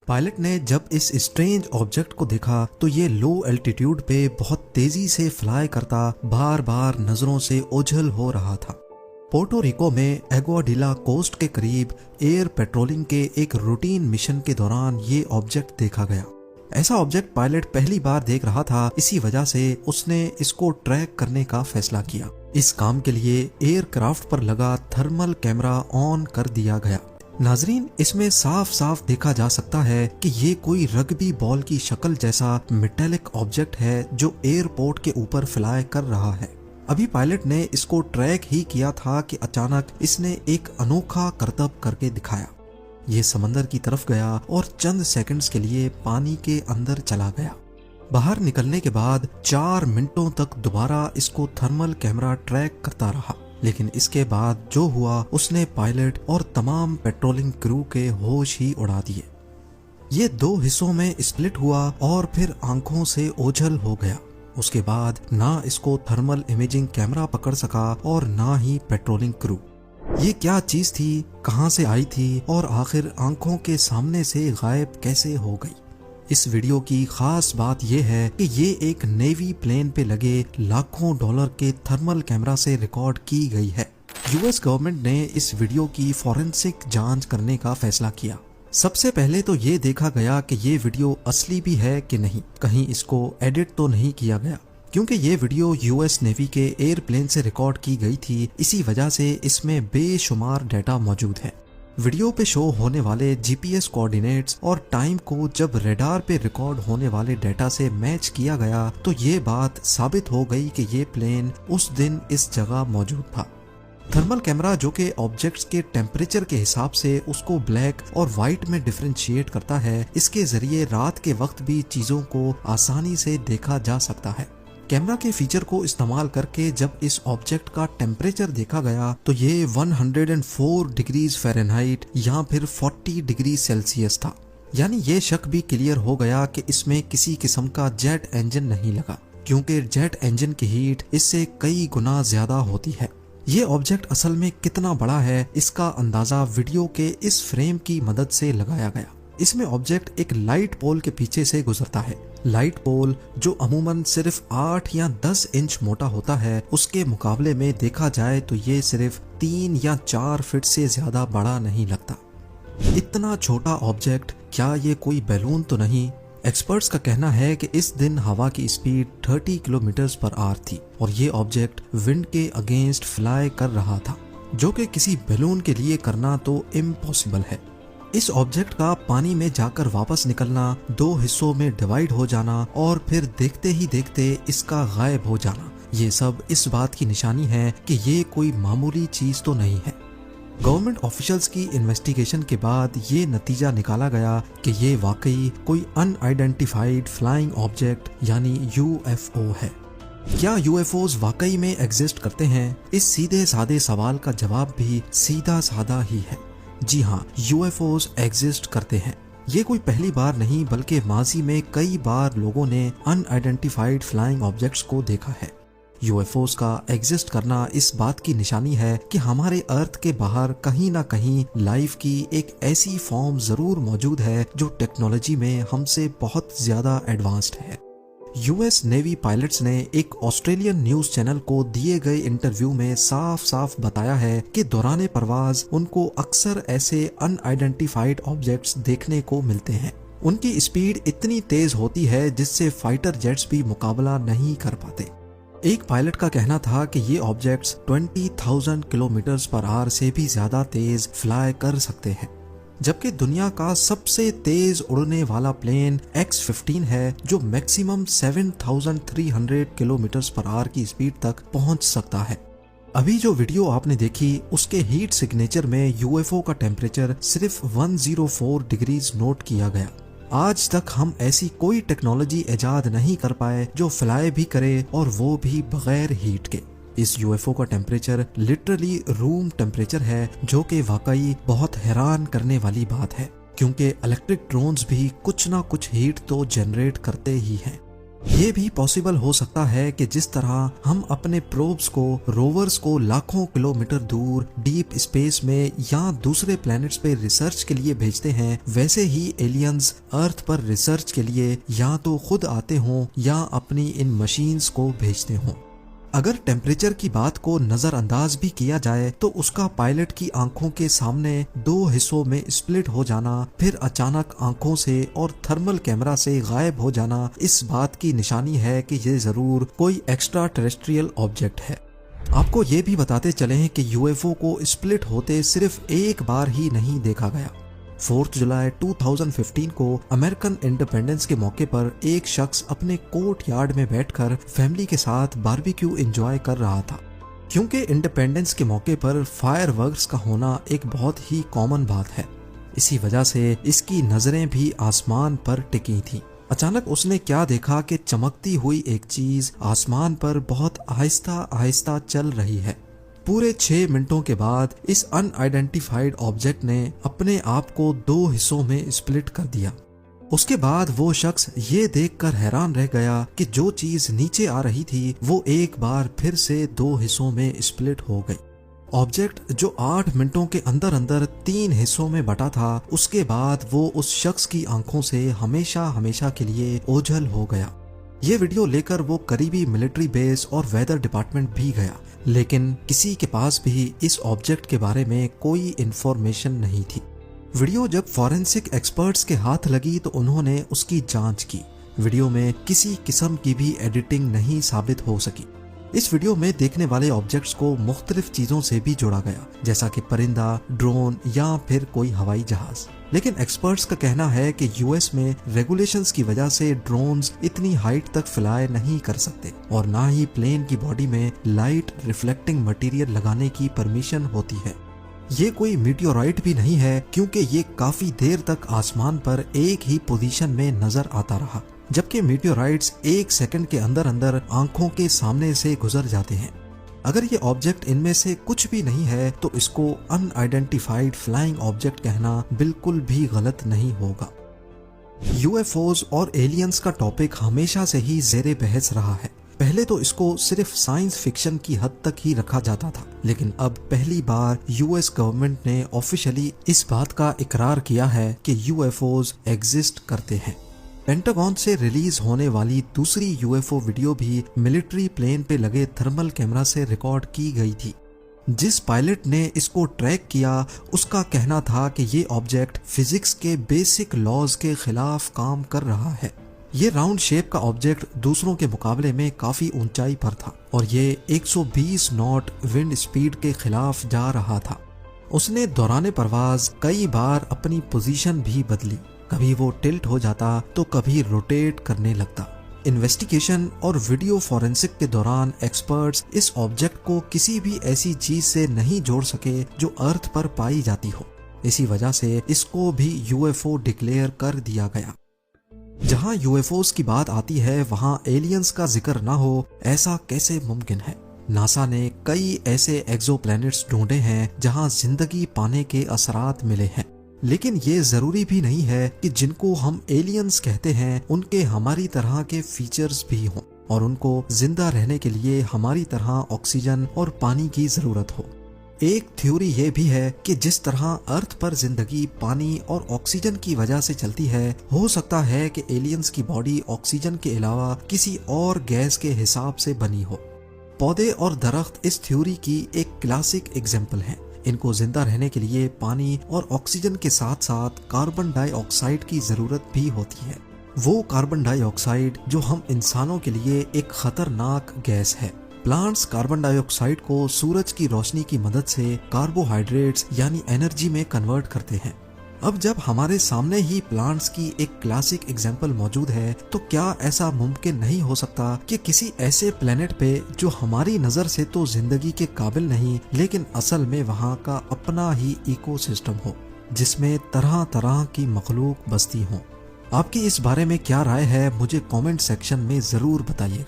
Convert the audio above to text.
Pilot ने जब इस स्ट्रेंज ऑब्जेक्ट को देखा तो ये लो एल्टीट्यूड पे बहुत तेजी से फ्लाई करता बार बार नजरों से ओझल हो रहा था। पोर्टो रिको में एग्वाडिला कोस्ट के करीब एयर पेट्रोलिंग के एक रूटीन मिशन के दौरान ये ऑब्जेक्ट देखा गया। ऐसा ऑब्जेक्ट पायलट पहली बार देख रहा था, इसी वजह से उसने इसको ट्रैक करने का फैसला किया। इस काम के लिए एयरक्राफ्ट पर लगा थर्मल कैमरा ऑन कर दिया गया। नाजरीन, इसमें साफ साफ देखा जा सकता है कि ये कोई रग्बी बॉल की शक्ल जैसा मेटेलिक ऑब्जेक्ट है जो एयरपोर्ट के ऊपर फ्लाई कर रहा है। अभी पायलट ने इसको ट्रैक ही किया था कि अचानक इसने एक अनोखा करतब करके दिखाया। ये समंदर की तरफ गया और चंद सेकंड्स के लिए पानी के अंदर चला गया। बाहर निकलने के बाद 4 मिनटों तक दोबारा इसको थर्मल कैमरा ट्रैक करता रहा, लेकिन इसके बाद जो हुआ उसने पायलट और तमाम पेट्रोलिंग क्रू के होश ही उड़ा दिए। ये 2 हिस्सों में स्प्लिट हुआ और फिर आंखों से ओझल हो गया। उसके बाद ना इसको थर्मल इमेजिंग कैमरा पकड़ सका और ना ही पेट्रोलिंग क्रू। ये क्या चीज थी, कहां से आई थी और आखिर आंखों के सामने से गायब कैसे हो गई? इस वीडियो की खास बात यह है कि ये एक नेवी प्लेन पे लगे लाखों डॉलर के थर्मल कैमरा से रिकॉर्ड की गई है। यूएस गवर्नमेंट ने इस वीडियो की फॉरेंसिक जांच करने का फैसला किया। सबसे पहले तो ये देखा गया कि ये वीडियो असली भी है कि नहीं, कहीं इसको एडिट तो नहीं किया गया, क्योंकि ये वीडियो यूएस नेवी के एयरप्लेन से रिकॉर्ड की गई थी। इसी वजह से इसमें बेशुमार डाटा मौजूद है। वीडियो पे शो होने वाले जीपीएस कोऑर्डिनेट्स और टाइम को जब रडार पे रिकॉर्ड होने वाले डाटा से मैच किया गया तो ये बात साबित हो गई कि ये प्लेन उस दिन इस जगह मौजूद था। थर्मल कैमरा जो कि ऑब्जेक्ट्स के टेम्परेचर के हिसाब से उसको ब्लैक और व्हाइट में डिफरेंशिएट करता है, इसके जरिए रात के वक्त भी चीजों को आसानी से देखा जा सकता है। कैमरा के फीचर को इस्तेमाल करके जब इस ऑब्जेक्ट का टेम्परेचर देखा गया तो ये 104 डिग्रीज फ़ारेनहाइट या फिर 40 डिग्री सेल्सियस था। यानी ये शक भी क्लियर हो गया कि इसमें किसी किस्म का जेट इंजन नहीं लगा, क्योंकि जेट इंजन की हीट इससे कई गुना ज्यादा होती है। ये ऑब्जेक्ट असल में कितना बड़ा है इसका अंदाजा वीडियो के इस फ्रेम की मदद से लगाया गया। इसमें ऑब्जेक्ट एक लाइट पोल के पीछे से गुजरता है। लाइट पोल जो अमूमन सिर्फ 8 या 10 इंच मोटा होता है, उसके मुकाबले में देखा जाए तो ये सिर्फ 3 या 4 फीट से ज्यादा बड़ा नहीं लगता। इतना छोटा ऑब्जेक्ट, क्या ये कोई बैलून तो नहीं? एक्सपर्ट्स का कहना है कि इस दिन हवा की स्पीड 30 किलोमीटर पर आवर थी और ये ऑब्जेक्ट विंड के अगेंस्ट फ्लाई कर रहा था, जो कि किसी बैलून के लिए करना तो इम्पॉसिबल है। इस ऑब्जेक्ट का पानी में जाकर वापस निकलना, 2 हिस्सों में डिवाइड हो जाना और फिर देखते ही देखते इसका गायब हो जाना, ये सब इस बात की निशानी है कि ये कोई मामूली चीज तो नहीं है। गवर्नमेंट ऑफिशियल्स की इन्वेस्टिगेशन के बाद ये नतीजा निकाला गया कि ये वाकई कोई अनआइडेंटिफाइड फ्लाइंग ऑब्जेक्ट यानी यूएफओ है। क्या यूएफओज वाकई में एग्जिस्ट करते हैं? इस सीधे साधे सवाल का जवाब भी सीधा साधा ही है। जी हाँ, यूएफओज एग्जिस्ट करते हैं। ये कोई पहली बार नहीं बल्कि माजी में कई बार लोगों ने अनआइडेंटिफाइड फ्लाइंग ऑब्जेक्ट्स को देखा है। यूएफओज का एग्जिस्ट करना इस बात की निशानी है कि हमारे अर्थ के बाहर कहीं ना कहीं लाइफ की एक ऐसी फॉर्म जरूर मौजूद है जो टेक्नोलॉजी में हमसे बहुत ज्यादा एडवांस्ड है। यूएस नेवी पायलट्स ने एक ऑस्ट्रेलियन न्यूज चैनल को दिए गए इंटरव्यू में साफ साफ बताया है कि दौरान परवाज उनको अक्सर ऐसे अनआइडेंटिफाइड ऑब्जेक्ट्स देखने को मिलते हैं। उनकी स्पीड इतनी तेज होती है जिससे फाइटर जेट्स भी मुकाबला नहीं कर पाते। एक पायलट का कहना था कि ये ऑब्जेक्ट्स 20,000 किलोमीटर पर आवर से भी ज्यादा तेज फ्लाई कर सकते हैं, जबकि दुनिया का सबसे तेज उड़ने वाला प्लेन X-15 है जो मैक्सिमम 7,300 किलोमीटर पर आवर की स्पीड तक पहुंच सकता है। अभी जो वीडियो आपने देखी उसके हीट सिग्नेचर में यूएफओ का टेम्परेचर सिर्फ 104 डिग्रीज नोट किया गया। आज तक हम ऐसी कोई टेक्नोलॉजी इजाद नहीं कर पाए जो फ्लाई भी करे और वो भी बगैर हीट के। इस यूएफओ का टेम्परेचर लिटरली रूम टेम्परेचर है, जो कि वाकई बहुत हैरान करने वाली बात है, क्योंकि इलेक्ट्रिक ड्रोन्स भी कुछ ना कुछ हीट तो जनरेट करते ही हैं। ये भी पॉसिबल हो सकता है कि जिस तरह हम अपने प्रोब्स को, रोवर्स को लाखों किलोमीटर दूर डीप स्पेस में या दूसरे प्लैनेट्स पे रिसर्च के लिए भेजते हैं, वैसे ही एलियंस अर्थ पर रिसर्च के लिए या तो खुद आते हों या अपनी इन मशीन्स को भेजते हों। अगर टेम्परेचर की बात को नजरअंदाज भी किया जाए तो उसका पायलट की आंखों के सामने दो हिस्सों में स्प्लिट हो जाना, फिर अचानक आंखों से और थर्मल कैमरा से गायब हो जाना इस बात की निशानी है कि ये जरूर कोई एक्स्ट्रा टेरेस्ट्रियल ऑब्जेक्ट है। आपको ये भी बताते चले हैं कि यूएफओ को स्प्लिट होते सिर्फ एक बार ही नहीं देखा गया। 4 जुलाई 2015 को अमेरिकन इंडिपेंडेंस के मौके पर एक शख्स अपने कोर्ट यार्ड में बैठकर फैमिली के साथ बारबेक्यू एंजॉय कर रहा था। क्योंकि इंडिपेंडेंस के मौके पर फायरवर्क्स का होना एक बहुत ही कॉमन बात है, इसी वजह से इसकी नजरें भी आसमान पर टिकी थी। अचानक उसने क्या देखा कि चमकती हुई एक चीज आसमान पर बहुत आहिस्ता आहिस्ता चल रही है। पूरे 6 मिनटों के बाद इस अनआइडेंटिफाइड ऑब्जेक्ट ने अपने आप को 2 हिस्सों में स्प्लिट कर दिया। उसके बाद वो शख्स ये देखकर हैरान रह गया कि जो चीज नीचे आ रही थी वो एक बार फिर से 2 हिस्सों में स्प्लिट हो गई। ऑब्जेक्ट जो 8 मिनटों के अंदर अंदर 3 हिस्सों में बटा था, उसके बाद वो उस शख्स की आंखों से हमेशा हमेशा के लिए ओझल हो गया। ये वीडियो लेकर वो करीबी मिलिट्री बेस और वेदर डिपार्टमेंट भी गया, लेकिन किसी के पास भी इस ऑब्जेक्ट के बारे में कोई इंफॉर्मेशन नहीं थी। वीडियो जब फॉरेंसिक एक्सपर्ट्स के हाथ लगी तो उन्होंने उसकी जांच की। वीडियो में किसी किस्म की भी एडिटिंग नहीं साबित हो सकी। इस वीडियो में देखने वाले ऑब्जेक्ट्स को मुख्तलिफ चीजों से भी जोड़ा गया, जैसा कि परिंदा, ड्रोन या फिर कोई हवाई जहाज। लेकिन एक्सपर्ट्स का कहना है कि यूएस में रेगुलेशंस की वजह से ड्रोन्स इतनी हाइट तक फ्लाई नहीं कर सकते और ना ही प्लेन की बॉडी में लाइट रिफ्लेक्टिंग मटेरियल लगाने की परमिशन होती है। ये कोई मीटियोराइट भी नहीं है, क्योंकि ये काफी देर तक आसमान पर एक ही पोजीशन में नजर आता रहा, जबकि मीटियोराइट्स 1 सेकंड के अंदर अंदर आंखों के सामने से गुजर जाते हैं। अगर ये ऑब्जेक्ट इनमें से कुछ भी नहीं है तो इसको अनआइडेंटिफाइड फ्लाइंग ऑब्जेक्ट कहना बिल्कुल भी गलत नहीं होगा। यूएफओज और एलियंस का टॉपिक हमेशा से ही ज़ेरे बहस रहा है। पहले तो इसको सिर्फ साइंस फिक्शन की हद तक ही रखा जाता था, लेकिन अब पहली बार यूएस गवर्नमेंट ने ऑफिशियली इस बात का इकरार किया है कि यूएफओज एग्जिस्ट करते हैं। पेंटागन से रिलीज होने वाली दूसरी यूएफओ वीडियो भी मिलिट्री प्लेन पे लगे थर्मल कैमरा से रिकॉर्ड की गई थी। जिस पायलट ने इसको ट्रैक किया उसका कहना था कि ये ऑब्जेक्ट फिजिक्स के बेसिक लॉज के खिलाफ काम कर रहा है। ये राउंड शेप का ऑब्जेक्ट दूसरों के मुकाबले में काफी ऊंचाई पर था और ये 120 नॉट विंड स्पीड के खिलाफ जा रहा था। उसने दौरान परवाज कई बार अपनी पोजीशन भी बदली, कभी वो टिल्ट हो जाता तो कभी रोटेट करने लगता। इन्वेस्टिगेशन और वीडियो फॉरेंसिक के दौरान एक्सपर्ट्स इस ऑब्जेक्ट को किसी भी ऐसी चीज से नहीं जोड़ सके जो अर्थ पर पाई जाती हो। इसी वजह से इसको भी यूएफओ डिक्लेयर कर दिया गया। जहां यूएफओस की बात आती है वहां एलियंस का जिक्र ना हो, ऐसा कैसे मुमकिन है? नासा ने कई ऐसे एक्सोप्लैनेट्स ढूंढे हैं जहां जिंदगी पाने के असरात मिले हैं, लेकिन ये जरूरी भी नहीं है कि जिनको हम एलियंस कहते हैं उनके हमारी तरह के फीचर्स भी हों और उनको जिंदा रहने के लिए हमारी तरह ऑक्सीजन और पानी की जरूरत हो। एक थ्योरी ये भी है कि जिस तरह अर्थ पर जिंदगी पानी और ऑक्सीजन की वजह से चलती है, हो सकता है कि एलियंस की बॉडी ऑक्सीजन के अलावा किसी और गैस के हिसाब से बनी हो। पौधे और दरख्त इस थ्योरी की एक क्लासिक एग्जाम्पल है। इनको जिंदा रहने के लिए पानी और ऑक्सीजन के साथ साथ कार्बन डाइऑक्साइड की जरूरत भी होती है। वो कार्बन डाइऑक्साइड जो हम इंसानों के लिए एक खतरनाक गैस है। प्लांट्स कार्बन डाइऑक्साइड को सूरज की रोशनी की मदद से कार्बोहाइड्रेट्स यानी एनर्जी में कन्वर्ट करते हैं। अब जब हमारे सामने ही प्लांट्स की एक क्लासिक एग्जाम्पल मौजूद है, तो क्या ऐसा मुमकिन नहीं हो सकता कि किसी ऐसे प्लेनेट पे जो हमारी नजर से तो जिंदगी के काबिल नहीं, लेकिन असल में वहाँ का अपना ही इकोसिस्टम हो, जिसमें तरह तरह की मखलूक बसती हो? आपकी इस बारे में क्या राय है, मुझे कमेंट सेक्शन में जरूर बताइए।